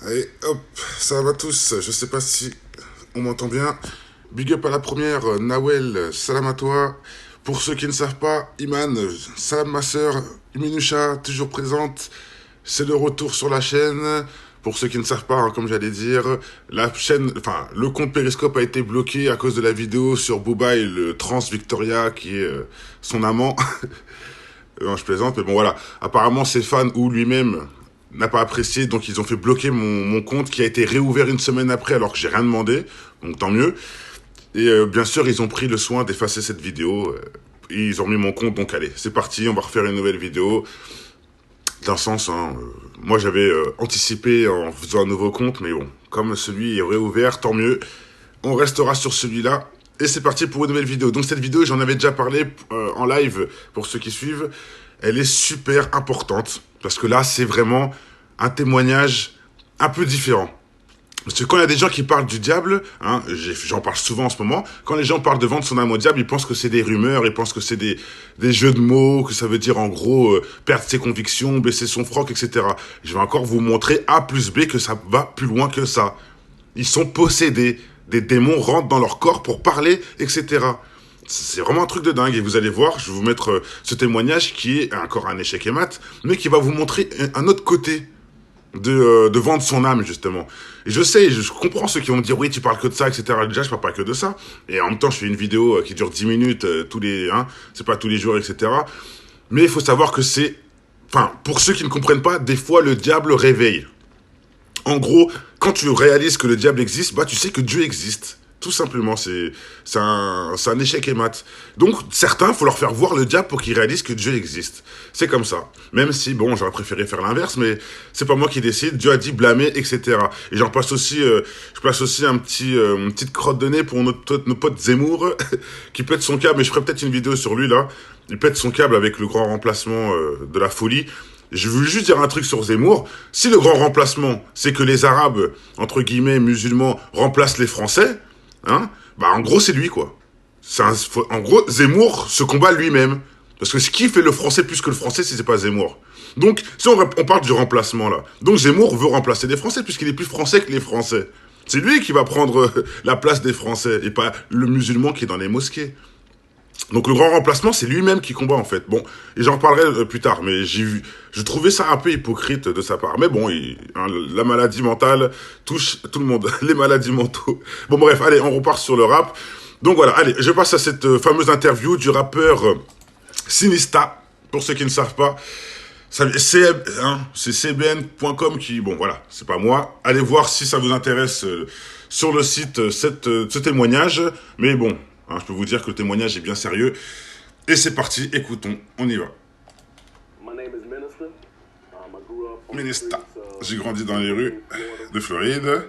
Allez, hop, ça va tous. Je sais pas si on m'entend bien. Big up à la première, Nawel, salam à toi. Pour ceux qui ne savent pas, Iman, salam ma sœur, Minusha, toujours présente. C'est le retour sur la chaîne. Pour ceux qui ne savent pas, hein, comme j'allais dire, la chaîne, enfin, le compte Periscope a été bloqué à cause de la vidéo sur Booba et le trans Victoria qui est son amant. Non, je plaisante, mais bon voilà. Apparemment, ses fans ou lui-même n'a pas apprécié, donc ils ont fait bloquer mon compte qui a été réouvert une semaine après alors que j'ai rien demandé, donc tant mieux. Et bien sûr, ils ont pris le soin d'effacer cette vidéo. Et ils ont mis mon compte, donc allez, c'est parti, on va refaire une nouvelle vidéo. D'un sens, hein, moi j'avais anticipé en faisant un nouveau compte, mais bon, comme celui est réouvert, tant mieux. On restera sur celui-là. Et c'est parti pour une nouvelle vidéo. Donc cette vidéo, j'en avais déjà parlé en live pour ceux qui suivent. Elle est super importante parce que là, c'est vraiment un témoignage un peu différent. Parce que quand il y a des gens qui parlent du diable, hein, j'en parle souvent en ce moment, quand les gens parlent de vendre son âme au diable, ils pensent que c'est des rumeurs, ils pensent que c'est des jeux de mots, que ça veut dire en gros perdre ses convictions, baisser son froc, etc. Je vais encore vous montrer A plus B que ça va plus loin que ça. Ils sont possédés. Des démons rentrent dans leur corps pour parler, etc. C'est vraiment un truc de dingue. Et vous allez voir, je vais vous mettre ce témoignage qui est encore un échec et mat, mais qui va vous montrer un autre côté de vendre son âme, justement. Et je sais, je comprends ceux qui vont me dire, oui, tu parles que de ça, etc. Déjà, je parle pas que de ça. Et en même temps, je fais une vidéo qui dure 10 minutes, tous les, hein, c'est pas tous les jours, etc. Mais il faut savoir que c'est, enfin, pour ceux qui ne comprennent pas, des fois, le diable réveille. En gros, quand tu réalises que le diable existe, bah tu sais que Dieu existe. Tout simplement, c'est un échec et mat. Donc, certains, faut leur faire voir le diable pour qu'ils réalisent que Dieu existe. C'est comme ça. Même si, bon, j'aurais préféré faire l'inverse, mais c'est pas moi qui décide. Dieu a dit blâmer, etc. Et j'en passe aussi, je place aussi une petite crotte de nez pour notre pote Zemmour, qui pète son câble, mais je ferai peut-être une vidéo sur lui, là. Il pète son câble avec le grand remplacement de la folie. Je veux juste dire un truc sur Zemmour. Si le grand remplacement, c'est que les Arabes, entre guillemets, musulmans, remplacent les Français, hein, bah en gros, c'est lui, quoi. En gros, Zemmour se combat lui-même. Parce que ce qui fait le français plus que le français, c'est pas Zemmour. Donc, si on parle du remplacement, là. Donc, Zemmour veut remplacer les Français, puisqu'il est plus français que les Français. C'est lui qui va prendre la place des Français, et pas le musulman qui est dans les mosquées. Donc le grand remplacement, c'est lui-même qui combat en fait. Bon, et j'en parlerai plus tard, mais je trouvais ça un peu hypocrite de sa part. Mais bon, hein, la maladie mentale touche tout le monde, les maladies mentaux. Bon bref, allez, on repart sur le rap. Donc voilà, allez, je passe à cette fameuse interview du rappeur Sinista, pour ceux qui ne savent pas. C'est cbn.com qui, bon voilà, c'est pas moi. Allez voir si ça vous intéresse sur le site ce témoignage. Mais bon, hein, je peux vous dire que le témoignage est bien sérieux. Et c'est parti, écoutons, on y va. Minister, j'ai grandi dans les rues de Floride.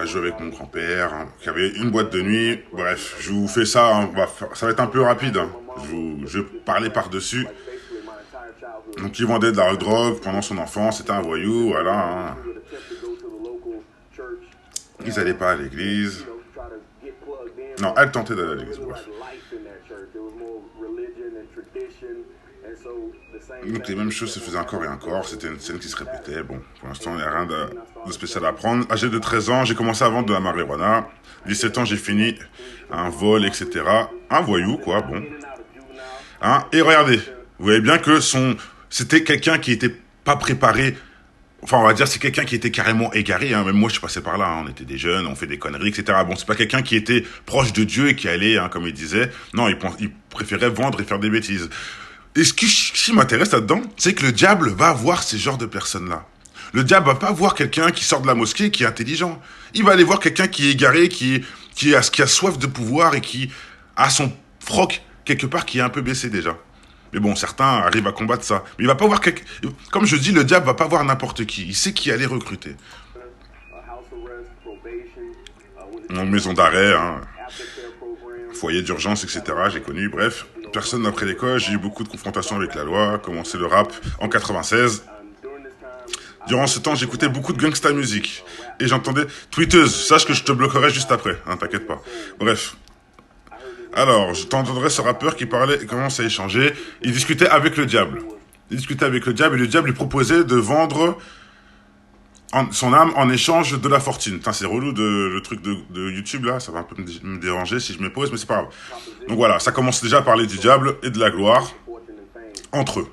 Je jouais avec mon grand-père, hein, qui avait une boîte de nuit. Bref, je vous fais ça, hein, ça va être un peu rapide. Hein. Je vais parler par-dessus. Donc il vendait de la drogue pendant son enfance, c'était un voyou, voilà. Hein. Ils allaient pas à l'église. Non, elle tentait d'aller à l'église, bref. Donc les mêmes choses se faisaient encore et encore, c'était une scène qui se répétait. Bon, pour l'instant, il n'y a rien de spécial à apprendre. Âgé de 13 ans, j'ai commencé à vendre de la marijuana. 17 ans, j'ai fini un vol, etc. Un voyou, quoi, bon. Hein, et regardez, vous voyez bien que c'était quelqu'un qui était pas préparé. Enfin, on va dire, c'est quelqu'un qui était carrément égaré. Hein. Même moi, je suis passé par là. Hein. On était des jeunes, on fait des conneries, etc. Bon, c'est pas quelqu'un qui était proche de Dieu et qui allait, hein, comme il disait. Non, il préférait vendre et faire des bêtises. Et ce qui m'intéresse là-dedans, c'est que le diable va voir ces genres de personnes-là. Le diable va pas voir quelqu'un qui sort de la mosquée et qui est intelligent. Il va aller voir quelqu'un qui est égaré, qui a soif de pouvoir et qui a son froc quelque part qui est un peu baissé déjà. Mais bon, certains arrivent à combattre ça. Mais il va pas voir quelqu'un... Comme je dis, le diable va pas voir n'importe qui. Il sait qui aller recruter. En maison d'arrêt, hein, foyer d'urgence, etc. J'ai connu, bref. Personne après l'école, j'ai eu beaucoup de confrontations avec la loi, commencé le rap en 96. Durant ce temps, j'écoutais beaucoup de gangsta music. Et j'entendais tweeteuse, sache que je te bloquerai juste après, hein, t'inquiète pas. Bref. Alors, je t'entendrais ce rappeur qui parlait et commence à échanger. Il discutait avec le diable. Il discutait avec le diable et le diable lui proposait de vendre son âme en échange de la fortune. Putain, c'est relou le truc de YouTube là, ça va un peu me déranger si je me pose, mais c'est pas grave. Donc voilà, ça commence déjà à parler du diable et de la gloire entre eux.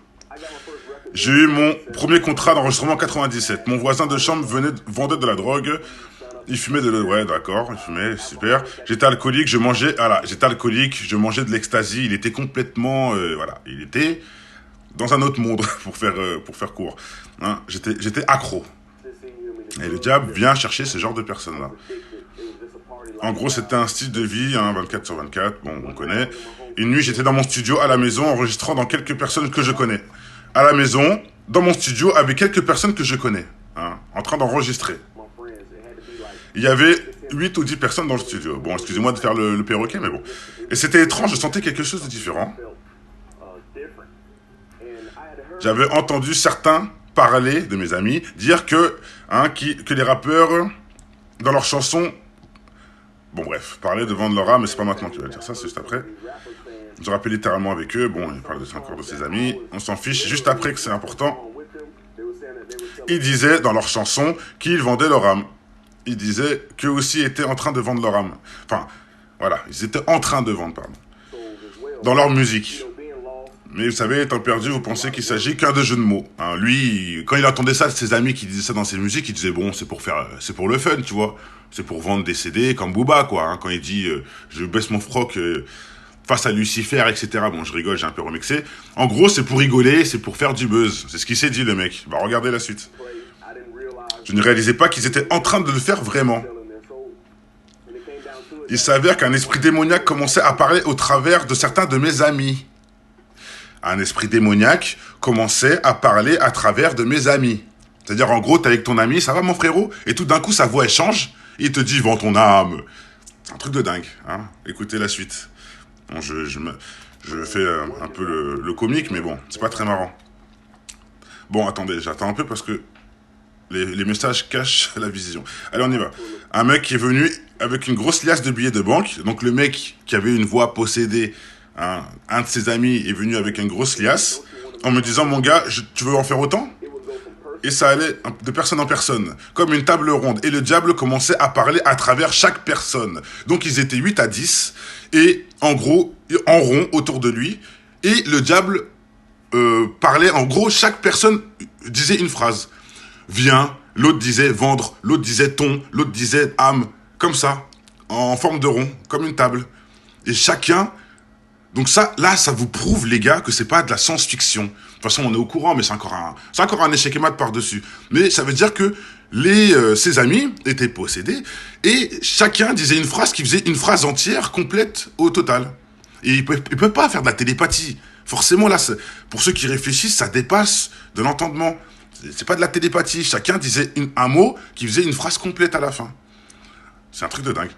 J'ai eu mon premier contrat d'enregistrement en 97. Mon voisin de chambre vendait de la drogue. Il fumait ouais, d'accord, il fumait, super. J'étais alcoolique, je mangeais, voilà, j'étais alcoolique, je mangeais de l'ecstasy. Il était complètement, voilà, il était dans un autre monde pour faire court. Hein, j'étais accro. Et le diable vient chercher ce genre de personnes-là. En gros, c'était un style de vie, hein, 24 sur 24, bon, on connaît. Une nuit, j'étais dans mon studio à la maison, enregistrant dans quelques personnes que je connais. À la maison, dans mon studio, avec quelques personnes que je connais, hein, en train d'enregistrer. Il y avait 8 ou 10 personnes dans le studio. Bon, excusez-moi de faire le perroquet, mais bon. Et c'était étrange, je sentais quelque chose de différent. J'avais entendu certains parler, de mes amis, dire que les rappeurs, dans leurs chansons, bon bref, parlaient de vendre leur âme, mais c'est pas maintenant qu'il va dire ça, c'est juste après. Je rappelle littéralement avec eux, bon, il parle encore de ses amis, on s'en fiche, juste après que c'est important. Ils disaient dans leurs chansons qu'ils vendaient leur âme. Ils disaient qu'eux aussi étaient en train de vendre leur âme. Enfin, voilà, ils étaient en train de vendre, pardon. Dans leur musique. Mais vous savez, étant perdu, vous pensez qu'il s'agit qu'un de jeu de mots. Hein, lui, quand il entendait ça de ses amis qui disaient ça dans ses musiques, il disait bon, c'est pour le fun, tu vois. C'est pour vendre des CD comme Booba, quoi. Hein, quand il dit je baisse mon froc face à Lucifer, etc. Bon, je rigole, j'ai un peu remixé. En gros, c'est pour rigoler, c'est pour faire du buzz. C'est ce qu'il s'est dit, le mec. Bah, regardez la suite. Je ne réalisais pas qu'ils étaient en train de le faire vraiment. Il s'avère qu'un esprit démoniaque commençait à parler au travers de certains de mes amis. Un esprit démoniaque commençait à parler à travers de mes amis. C'est-à-dire, en gros, t'es avec ton ami, ça va mon frérot? Et tout d'un coup, sa voix, elle change, et il te dit, vends ton âme. C'est un truc de dingue, hein. Écoutez la suite. Bon, je fais un peu le comique, mais bon, c'est pas très marrant. Bon, attendez, j'attends un peu parce que les messages cachent la vision. Allez, on y va. Un mec qui est venu avec une grosse liasse de billets de banque. Donc, le mec qui avait une voix possédée, un de ses amis est venu avec une grosse liasse en me disant, mon gars, tu veux en faire autant? Et ça allait de personne en personne, comme une table ronde. Et le diable commençait à parler à travers chaque personne. Donc ils étaient 8 à 10, et en gros, en rond autour de lui. Et le diable parlait, en gros, chaque personne disait une phrase. Viens, l'autre disait vendre, l'autre disait ton, l'autre disait âme. Comme ça, en forme de rond, comme une table. Et chacun... Donc ça, là, ça vous prouve, les gars, que c'est pas de la science-fiction. De toute façon, on est au courant, mais c'est encore un échec et mat par-dessus. Mais ça veut dire que ses amis étaient possédés et chacun disait une phrase qui faisait une phrase entière, complète au total. Et il peut pas faire de la télépathie. Forcément, là, pour ceux qui réfléchissent, ça dépasse de l'entendement. C'est pas de la télépathie. Chacun disait un mot qui faisait une phrase complète à la fin. C'est un truc de dingue.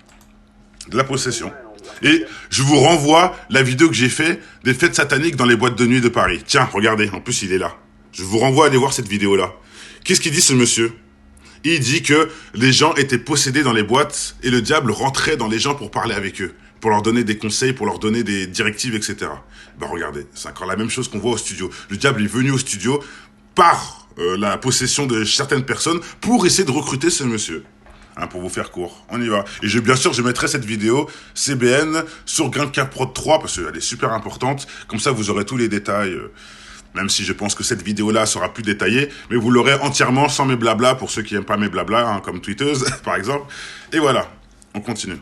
De la possession. Et je vous renvoie la vidéo que j'ai fait des fêtes sataniques dans les boîtes de nuit de Paris. Tiens, regardez, en plus il est là. Je vous renvoie à aller voir cette vidéo-là. Qu'est-ce qu'il dit ce monsieur? Il dit que les gens étaient possédés dans les boîtes et le diable rentrait dans les gens pour parler avec eux, pour leur donner des conseils, pour leur donner des directives, etc. Ben regardez, c'est encore la même chose qu'on voit au studio. Le diable est venu au studio par la possession de certaines personnes pour essayer de recruter ce monsieur. Hein, pour vous faire court, on y va. Et bien sûr, je mettrai cette vidéo CBN sur GrindCap Prod 3 parce qu'elle est super importante. Comme ça, vous aurez tous les détails. Même si je pense que cette vidéo-là sera plus détaillée, mais vous l'aurez entièrement sans mes blablas pour ceux qui n'aiment pas mes blablas, hein, comme tweeteuse par exemple. Et voilà, on continue.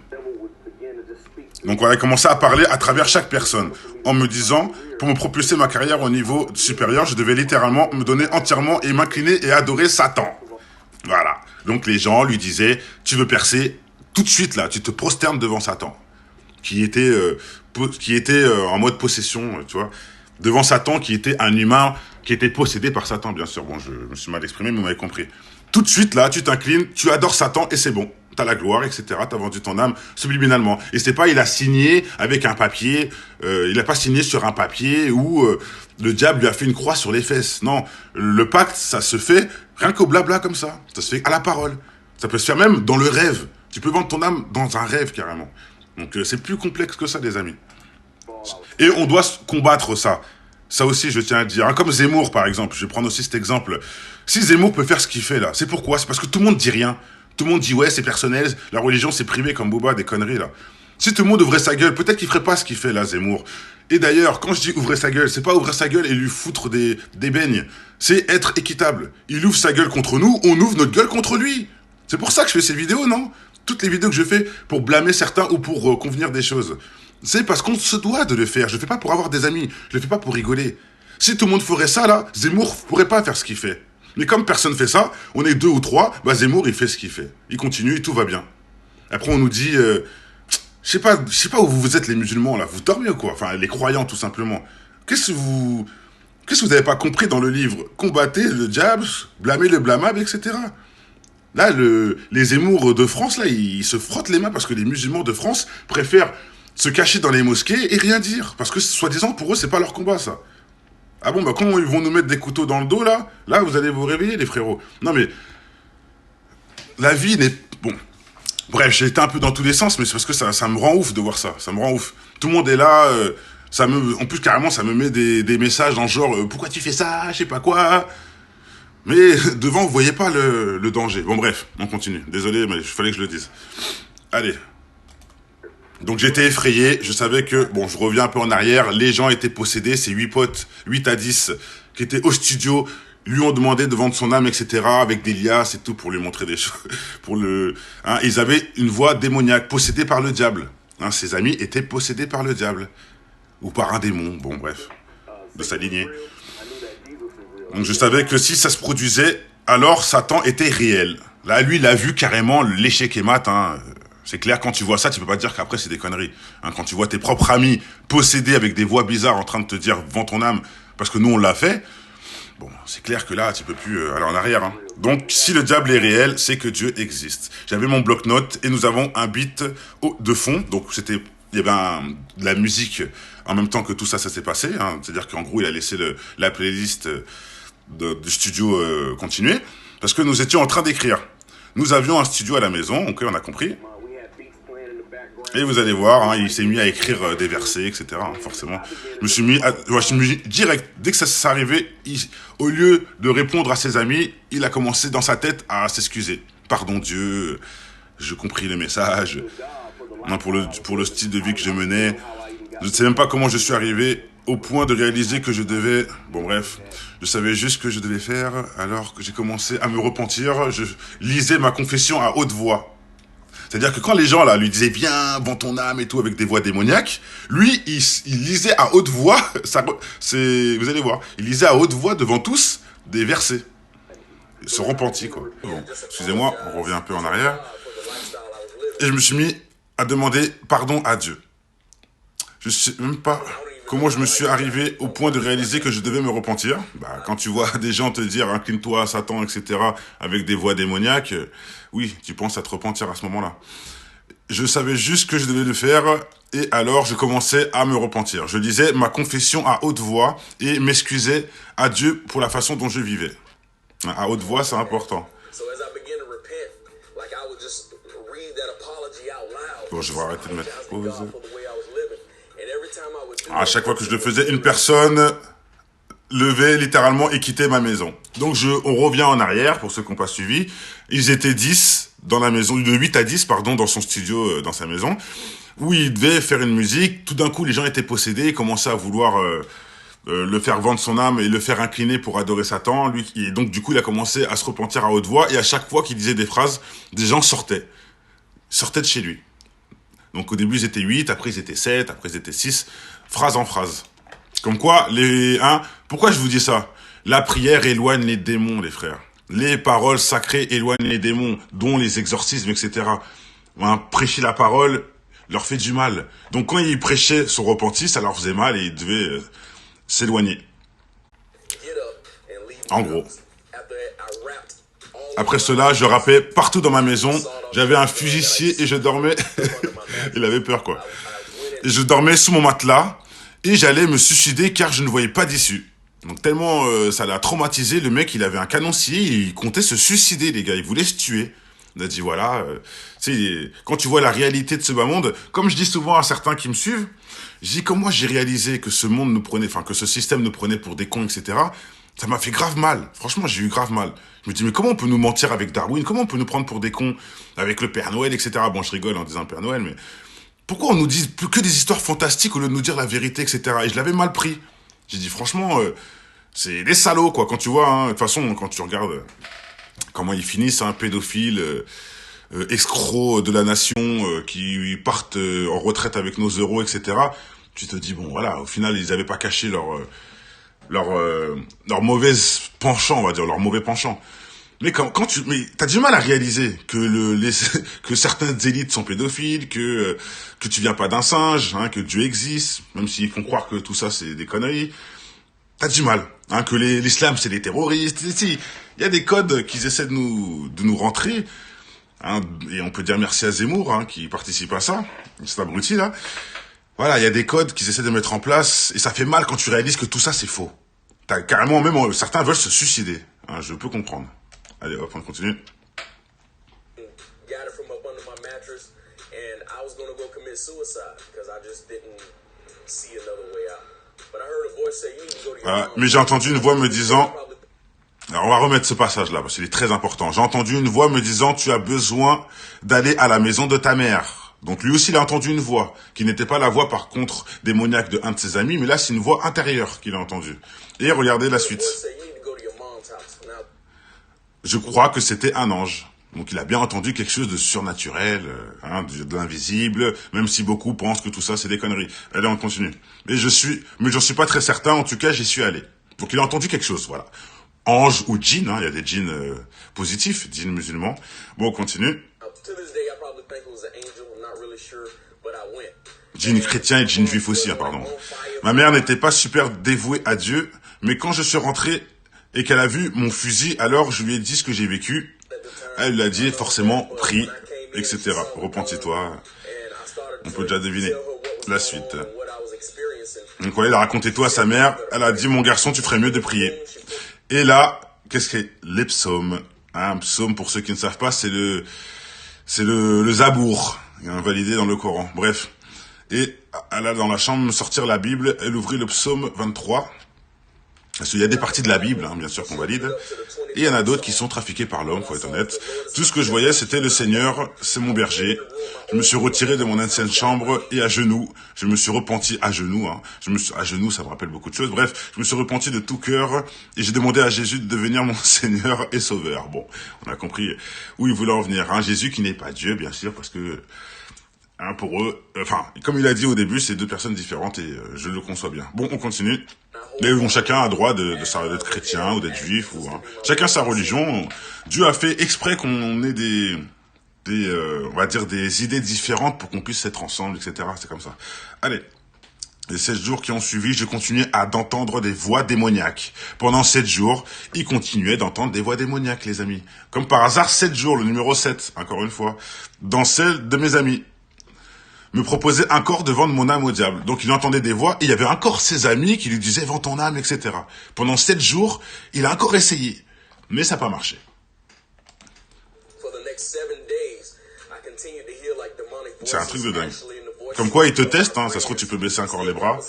Donc on a commencé à parler à travers chaque personne, en me disant, pour me propulser ma carrière au niveau supérieur, je devais littéralement me donner entièrement et m'incliner et adorer Satan. Voilà. Donc les gens lui disaient, tu veux percer, tout de suite là, tu te prosternes devant Satan, qui était en mode possession, tu vois, devant Satan, qui était un humain, qui était possédé par Satan, bien sûr. Bon, je me suis mal exprimé, mais vous m'avez compris. Tout de suite là, tu t'inclines, tu adores Satan et c'est bon. T'as la gloire, etc. T'as vendu ton âme subliminalement. Et c'est pas, il a signé avec un papier, il a pas signé sur un papier où le diable lui a fait une croix sur les fesses. Non, le pacte, ça se fait rien qu'au blabla comme ça. Ça se fait à la parole. Ça peut se faire même dans le rêve. Tu peux vendre ton âme dans un rêve carrément. Donc c'est plus complexe que ça, les amis. Et on doit combattre ça. Ça aussi, je tiens à le dire. Hein, comme Zemmour, par exemple. Je vais prendre aussi cet exemple. Si Zemmour peut faire ce qu'il fait là, c'est pourquoi? C'est parce que tout le monde dit rien. Tout le monde dit ouais, c'est personnel, la religion c'est privé comme Booba, des conneries là. Si tout le monde ouvrait sa gueule, peut-être qu'il ferait pas ce qu'il fait là, Zemmour. Et d'ailleurs, quand je dis ouvrir sa gueule, c'est pas ouvrir sa gueule et lui foutre des beignes. C'est être équitable. Il ouvre sa gueule contre nous, on ouvre notre gueule contre lui. C'est pour ça que je fais ces vidéos, non? Toutes les vidéos que je fais pour blâmer certains ou pour convenir des choses. C'est parce qu'on se doit de le faire. Je le fais pas pour avoir des amis. Je le fais pas pour rigoler. Si tout le monde ferait ça, là, Zemmour pourrait pas faire ce qu'il fait. Mais comme personne fait ça, on est deux ou trois, bah Zemmour, il fait ce qu'il fait. Il continue et tout va bien. Après, on nous dit, je sais pas où vous êtes les musulmans, là. Vous dormez ou quoi? Enfin, les croyants, tout simplement. Qu'est-ce que vous avez pas compris dans le livre? Combattez le diable, blâmez le blâmable, etc. Là, les Zemmour de France, là, ils se frottent les mains parce que les musulmans de France préfèrent se cacher dans les mosquées et rien dire. Parce que, soi-disant, pour eux, c'est pas leur combat, ça. Ah bon, bah quand ils vont nous mettre des couteaux dans le dos, là, vous allez vous réveiller, les frérots. Non, mais la vie n'est... Bon, bref, j'ai été un peu dans tous les sens, mais c'est parce que ça me rend ouf de voir ça. Ça me rend ouf. Tout le monde est là, en plus, carrément, ça me met des messages dans le genre, pourquoi tu fais ça, je sais pas quoi. Mais devant, vous voyez pas le danger. Bon, bref, on continue. Désolé, mais il fallait que je le dise. Allez. Donc j'étais effrayé, je savais que, bon, je reviens un peu en arrière, les gens étaient possédés, ces 8 potes, 8 à 10, qui étaient au studio, lui ont demandé de vendre son âme, etc., avec des liasses et tout, pour lui montrer des choses, ils avaient une voix démoniaque, possédée par le diable. Hein, ses amis étaient possédés par le diable. Ou par un démon, bon, bref, de s'aligner. Donc je savais que si ça se produisait, alors Satan était réel. Là, lui, il a vu carrément l'échec et mat, hein. C'est clair, quand tu vois ça, tu peux pas te dire qu'après c'est des conneries. Hein, quand tu vois tes propres amis possédés avec des voix bizarres en train de te dire vends ton âme, parce que nous on l'a fait, bon, c'est clair que là tu peux plus aller en arrière. Hein. Donc si le diable est réel, c'est que Dieu existe. J'avais mon bloc-notes et nous avons un beat de fond, donc il y avait de la musique en même temps que tout ça, ça s'est passé. Hein. C'est-à-dire qu'en gros il a laissé la playlist du studio continuer, parce que nous étions en train d'écrire. Nous avions un studio à la maison, ok, on a compris. Et vous allez voir, hein, il s'est mis à écrire des versets, etc. Hein, forcément. Je me suis mis direct, dès que ça s'est arrivé, au lieu de répondre à ses amis, il a commencé dans sa tête à s'excuser. Pardon Dieu, j'ai compris le message. Non, pour le style de vie que je menais. Je ne sais même pas comment je suis arrivé au point de réaliser que je devais... Bon bref, je savais juste ce que je devais faire, alors que j'ai commencé à me repentir. Je lisais ma confession à haute voix. C'est-à-dire que quand les gens là lui disaient viens, vends ton âme et tout avec des voix démoniaques, lui il lisait à haute voix, vous allez voir, il lisait à haute voix devant tous des versets. Il se repentit quoi. Bon, excusez-moi, on revient un peu en arrière. Et je me suis mis à demander pardon à Dieu. Je sais même pas comment je me suis arrivé au point de réaliser que je devais me repentir. Bah, quand tu vois des gens te dire incline-toi à Satan, etc., avec des voix démoniaques, oui, tu penses à te repentir à ce moment-là. Je savais juste que je devais le faire, et alors je commençais à me repentir. Je disais ma confession à haute voix et m'excusais à Dieu pour la façon dont je vivais. À haute voix, c'est important. Bon, je vais arrêter de mettre pause. À chaque fois que je le faisais, une personne levait littéralement et quittait ma maison. Donc on revient en arrière, pour ceux qui n'ont pas suivi. Ils étaient 10 dans la maison, de 8 à 10, pardon, dans son studio, dans sa maison, où il devait faire une musique. Tout d'un coup, les gens étaient possédés, ils commençaient à vouloir le faire vendre son âme et le faire incliner pour adorer Satan. Et donc, du coup, il a commencé à se repentir à haute voix. Et à chaque fois qu'il disait des phrases, des gens sortaient de chez lui. Donc au début, ils étaient 8, après ils étaient 7, après ils étaient 6, phrase en phrase. Comme quoi, pourquoi je vous dis ça? La prière éloigne les démons, les frères. Les paroles sacrées éloignent les démons, dont les exorcismes, etc. Prêcher la parole leur fait du mal. Donc quand ils prêchaient son repenti, ça leur faisait mal et ils devaient s'éloigner. En gros. Après cela, je rappais partout dans ma maison. J'avais un fusicier et je dormais. Il avait peur, quoi. Et je dormais sous mon matelas et j'allais me suicider car je ne voyais pas d'issue. Donc tellement ça l'a traumatisé, le mec, il avait un canoncier, il comptait se suicider, les gars. Il voulait se tuer. On a dit, voilà, quand tu vois la réalité de ce bas monde, comme je dis souvent à certains qui me suivent, J'ai dit, comme moi j'ai réalisé que ce monde nous prenait, enfin que ce système nous prenait pour des cons, etc. Ça m'a fait grave mal. Franchement, j'ai eu grave mal. Je me dis, mais comment on peut nous mentir avec Darwin? Comment on peut nous prendre pour des cons avec le Père Noël, etc. Bon, je rigole en disant Père Noël, mais pourquoi on nous dit plus que des histoires fantastiques au lieu de nous dire la vérité, etc. Et je l'avais mal pris. J'ai dit, franchement, c'est des salauds, quoi. Quand tu vois, hein, de toute façon, quand tu regardes comment ils finissent, un pédophile, escrocs de la nation, qui partent en retraite avec nos euros, etc. Tu te dis, bon, voilà, au final, ils n'avaient pas caché leur mauvaise penchant, on va dire, leur mauvais penchant. Mais mais t'as du mal à réaliser que que certaines élites sont pédophiles, que tu viens pas d'un singe, hein, que Dieu existe, même s'ils font croire que tout ça c'est des conneries. T'as du mal, hein, que l'islam c'est des terroristes. Si, il y a des codes qu'ils essaient de nous rentrer, hein, et on peut dire merci à Zemmour, hein, qui participe à ça, c'est abruti là. Voilà, il y a des codes qu'ils essaient de mettre en place, et ça fait mal quand tu réalises que tout ça c'est faux. T'as carrément, même certains veulent se suicider, hein, je peux comprendre. Allez, hop, on continue. Mais j'ai entendu une voix me disant... Alors on va remettre ce passage-là, parce qu'il est très important. J'ai entendu une voix me disant, tu as besoin d'aller à la maison de ta mère. Donc lui aussi, il a entendu une voix, qui n'était pas la voix, par contre, démoniaque de un de ses amis, mais là, c'est une voix intérieure qu'il a entendue. Et regardez la suite. Je crois que c'était un ange. Donc il a bien entendu quelque chose de surnaturel, hein, de l'invisible, même si beaucoup pensent que tout ça c'est des conneries. Allez, on continue. Mais j'en suis pas très certain, en tout cas j'y suis allé. Donc il a entendu quelque chose, voilà. Ange ou djinn, hein, il y a des djinns positifs, djinns musulmans. Bon, on continue. Djinn chrétien et djinn juif aussi, hein, pardon. Ma mère n'était pas super dévouée à Dieu, mais quand je suis rentré et qu'elle a vu mon fusil, alors je lui ai dit ce que j'ai vécu. Elle lui a dit forcément, prie, etc. Repentis-toi. On peut déjà deviner la suite. Donc voilà, il a raconté tout à sa mère. Elle a dit, mon garçon, tu ferais mieux de prier. Et là, qu'est-ce que c'est? Les psaumes. Un psaume, pour ceux qui ne savent pas, c'est le Zabour, validé dans le Coran. Bref. Et elle a dans la chambre sortir la Bible. Elle ouvrit le psaume 23. Parce qu'il y a des parties de la Bible, hein, bien sûr, qu'on valide. Et il y en a d'autres qui sont trafiquées par l'homme, faut être honnête. Tout ce que je voyais, c'était le Seigneur, c'est mon berger. Je me suis retiré de mon ancienne chambre et à genoux, je me suis repenti à genoux. Hein. À genoux, ça me rappelle beaucoup de choses. Bref, je me suis repenti de tout cœur et j'ai demandé à Jésus de devenir mon Seigneur et Sauveur. Bon, on a compris où il voulait en venir. Hein. Jésus qui n'est pas Dieu, bien sûr, parce que hein, pour eux, enfin, comme il a dit au début, c'est deux personnes différentes et je le conçois bien. Bon, on continue. Mais bon, chacun a droit d'être chrétien ou d'être juif ou hein. Chacun sa religion. Dieu a fait exprès qu'on ait on va dire des idées différentes pour qu'on puisse être ensemble, etc. C'est comme ça. Allez. Les 7 jours qui ont suivi, je continuais d'entendre des voix démoniaques. Pendant 7 jours, il continuait d'entendre des voix démoniaques, les amis. Comme par hasard, 7 jours, le numéro 7, encore une fois, dans celle de mes amis. Me proposait encore de vendre mon âme au diable. Donc il entendait des voix, et il y avait encore ses amis qui lui disaient « vends ton âme », etc. Pendant 7 jours, il a encore essayé, mais ça n'a pas marché. C'est un truc de dingue. Comme quoi, il te teste, hein, ça se trouve, tu peux baisser encore les bras.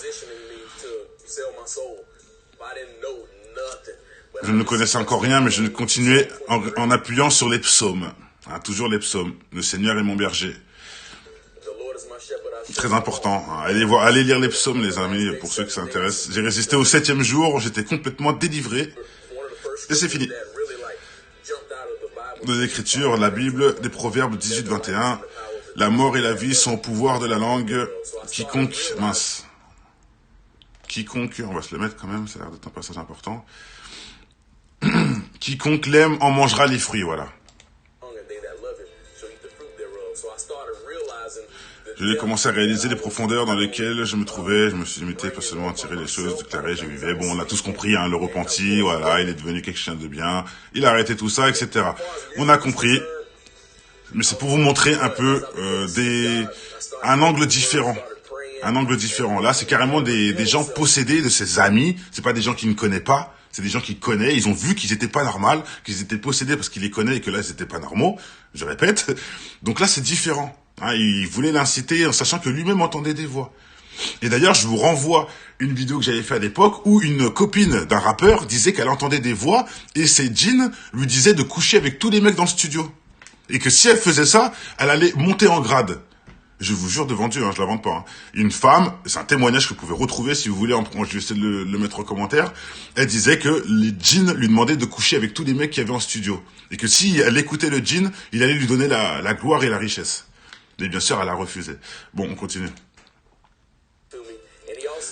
Je ne connaissais encore rien, mais je continuais en appuyant sur les psaumes. Hein, toujours les psaumes. Le Seigneur est mon berger. Très important. Hein. Allez lire les psaumes, les amis, pour ceux qui s'intéressent. J'ai résisté au 7e jour, j'étais complètement délivré. Et c'est fini. Des Écritures, la Bible, des Proverbes 18-21. La mort et la vie sont au pouvoir de la langue. Quiconque, on va se le mettre quand même, ça a l'air d'être un passage important. Quiconque l'aime en mangera les fruits, voilà. J'ai commencé à réaliser les profondeurs dans lesquelles je me trouvais. Je me suis limité pas seulement à tirer les choses, déclarer, je vivais. Bon, on a tous compris, hein, le repenti, voilà, il est devenu quelqu'un de bien. Il a arrêté tout ça, etc. On a compris. Mais c'est pour vous montrer un peu un angle différent. Un angle différent. Là, c'est carrément des gens possédés de ses amis. C'est pas des gens qui ne connaissent pas. C'est des gens qui connaissent. Ils ont vu qu'ils étaient pas normaux, qu'ils étaient possédés parce qu'ils les connaissent et que là, ils étaient pas normaux. Je répète. Donc là, c'est différent. Hein, il voulait l'inciter en sachant que lui-même entendait des voix. Et d'ailleurs, je vous renvoie une vidéo que j'avais fait à l'époque où une copine d'un rappeur disait qu'elle entendait des voix et ses djinns lui disaient de coucher avec tous les mecs dans le studio. Et que si elle faisait ça, elle allait monter en grade. Je vous jure devant Dieu, je l'invente pas. Hein. Une femme, c'est un témoignage que vous pouvez retrouver si vous voulez, je vais essayer de le mettre en commentaire. Elle disait que les djinns lui demandaient de coucher avec tous les mecs qu'il y avait en studio. Et que si elle écoutait le djinn, il allait lui donner la gloire et la richesse. Et bien sûr, elle a refusé. Bon, on continue.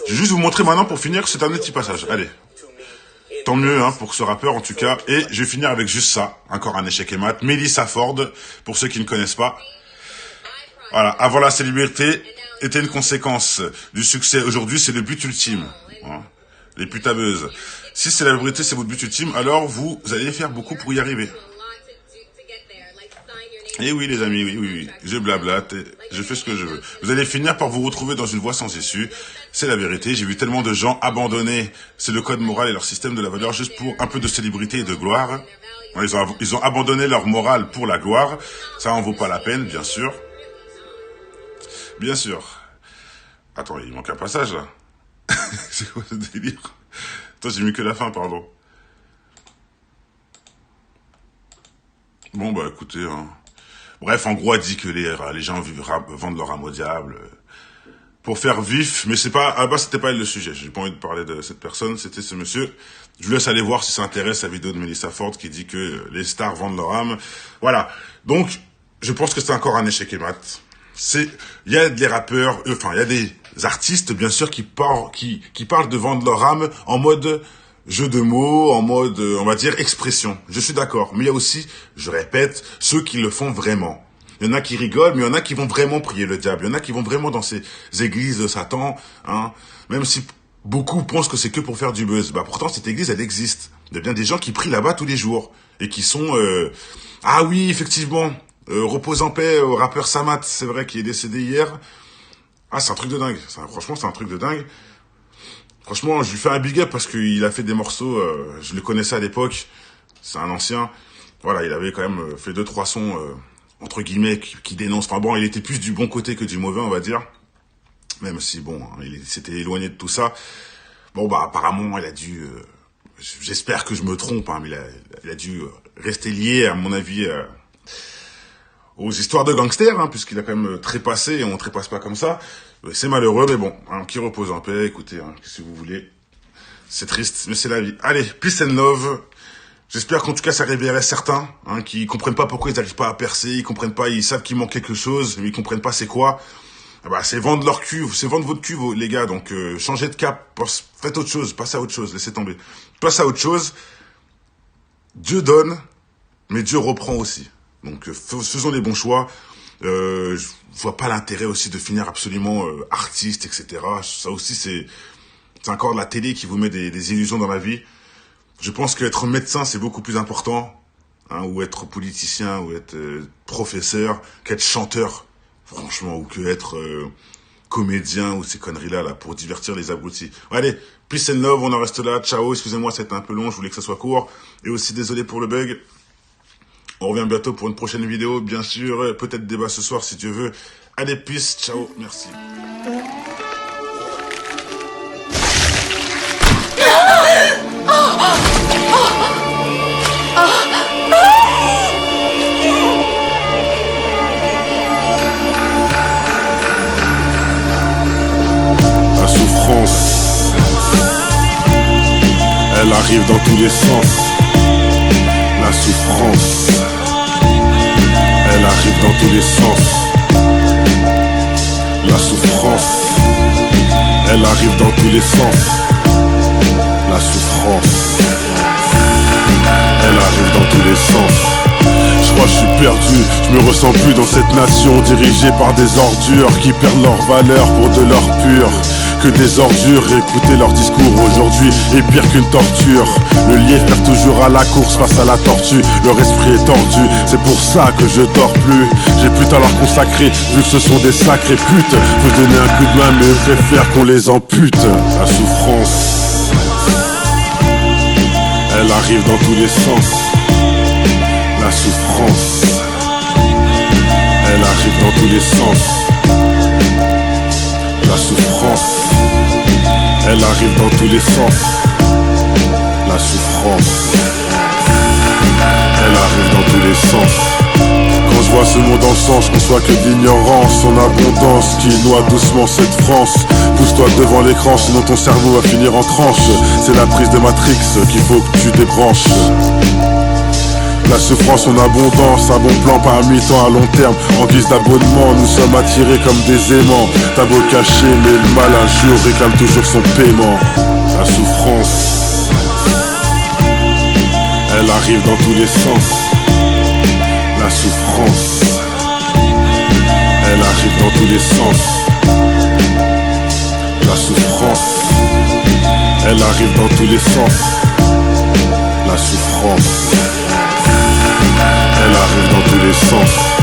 Je vais juste vous montrer maintenant pour finir cet dernier petit passage. Allez. Tant mieux hein, pour ce rappeur en tout cas. Et je vais finir avec juste ça. Encore un échec et mat. Melissa Ford, pour ceux qui ne connaissent pas. Voilà, avant la célébrité était une conséquence du succès. Aujourd'hui, c'est le but ultime. Hein. Les putabeuses. Si célébrité, c'est votre but ultime, alors vous allez faire beaucoup pour y arriver. Et oui, les amis, oui. Je blablate, je fais ce que je veux. Vous allez finir par vous retrouver dans une voie sans issue. C'est la vérité. J'ai vu tellement de gens abandonner. C'est le code moral et leur système de la valeur juste pour un peu de célébrité et de gloire. Ils ont abandonné leur morale pour la gloire. Ça en vaut pas la peine, bien sûr. Bien sûr. Attends, il manque un passage, là. C'est quoi ce délire? Attends, j'ai mis que la fin, pardon. Bon, bah, écoutez, hein. Bref, en gros, elle dit que les gens vendent leur âme au diable pour faire vif, mais c'est pas, à la base, c'était pas elle le sujet. J'ai pas envie de parler de cette personne, c'était ce monsieur. Je vous laisse aller voir si ça intéresse la vidéo de Melissa Ford qui dit que les stars vendent leur âme. Voilà. Donc, je pense que c'est encore un échec et mat. Il y a des rappeurs, il y a des artistes, bien sûr, qui parlent de vendre leur âme en mode jeu de mots, en mode, on va dire, expression. Je suis d'accord. Mais il y a aussi, je répète, ceux qui le font vraiment. Il y en a qui rigolent, mais il y en a qui vont vraiment prier le diable. Il y en a qui vont vraiment dans ces églises de Satan, hein. Même si beaucoup pensent que c'est que pour faire du buzz. Bah, pourtant, cette église, elle existe. Il y a bien des gens qui prient là-bas tous les jours. Et qui sont, ah oui, effectivement, repose en paix au rappeur Samat, c'est vrai, qui est décédé hier. Ah, c'est un truc de dingue. Franchement, c'est un truc de dingue. Franchement, je lui fais un big up parce qu'il a fait des morceaux, je le connaissais à l'époque, c'est un ancien. Voilà, il avait quand même fait 2-3 sons, entre guillemets, qui dénoncent. Enfin bon, il était plus du bon côté que du mauvais, on va dire. Même si, bon, il s'était éloigné de tout ça. Bon, bah, apparemment, il a dû... j'espère que je me trompe, hein, mais il a dû rester lié, à mon avis... aux histoires de gangsters, hein, puisqu'il a quand même trépassé, et on trépasse pas comme ça. C'est malheureux, mais bon, hein, qui repose en paix, écoutez, hein, si vous voulez. C'est triste, mais c'est la vie. Allez, peace and love. J'espère qu'en tout cas ça réveillerait certains, hein, qui comprennent pas pourquoi ils n'arrivent pas à percer, ils comprennent pas, ils savent qu'il manque quelque chose, mais ils comprennent pas c'est quoi. Ah bah, c'est vendre leur cul, c'est vendre votre cul, les gars, donc changez de cap, faites autre chose, passez à autre chose, laissez tomber. Passez à autre chose. Dieu donne, mais Dieu reprend aussi. Donc faisons les bons choix. Je vois pas l'intérêt aussi de finir absolument artiste, etc. Ça aussi c'est encore de la télé qui vous met des illusions dans la vie. Je pense qu'être médecin c'est beaucoup plus important, hein, ou être politicien, ou être professeur, qu'être chanteur, franchement, ou que être comédien ou ces conneries-là là, pour divertir les abrutis. Allez, peace and love, on en reste là. Ciao, excusez-moi, c'était un peu long, je voulais que ça soit court. Et aussi désolé pour le bug. On revient bientôt pour une prochaine vidéo, bien sûr. Peut-être débat ce soir si Dieu veut. Allez, peace, ciao, merci. La souffrance, elle arrive dans tous les sens. La souffrance, elle arrive dans tous les sens. La souffrance, elle arrive dans tous les sens. La souffrance, elle arrive dans tous les sens. Je crois que je suis perdu, je me ressens plus dans cette nation dirigée par des ordures qui perdent leur valeur pour de l'or pur. Que des ordures, écouter leur discours aujourd'hui est pire qu'une torture. Le lièvre perd toujours à la course face à la tortue. Leur esprit est tordu, c'est pour ça que je dors plus. J'ai plus à leur consacrer, vu que ce sont des sacrées putes. Veux donner un coup de main mais je préfère qu'on les ampute. La souffrance, elle arrive dans tous les sens. La souffrance, elle arrive dans tous les sens. La souffrance, elle arrive dans tous les sens. La souffrance, elle arrive dans tous les sens. Quand je vois ce monde en sang, je conçois que d'ignorance, son abondance qui noie doucement cette France. Pousse-toi devant l'écran, sinon ton cerveau va finir en tranche. C'est la prise de Matrix qu'il faut que tu débranches. La souffrance en abondance, un bon plan par mi-temps à long terme. En guise d'abonnement, nous sommes attirés comme des aimants. T'as beau cacher, mais le mal un jour réclame toujours son paiement. La souffrance, elle arrive dans tous les sens. La souffrance, elle arrive dans tous les sens. La souffrance, elle arrive dans tous les sens. La souffrance, elle arrive dans tous les sens.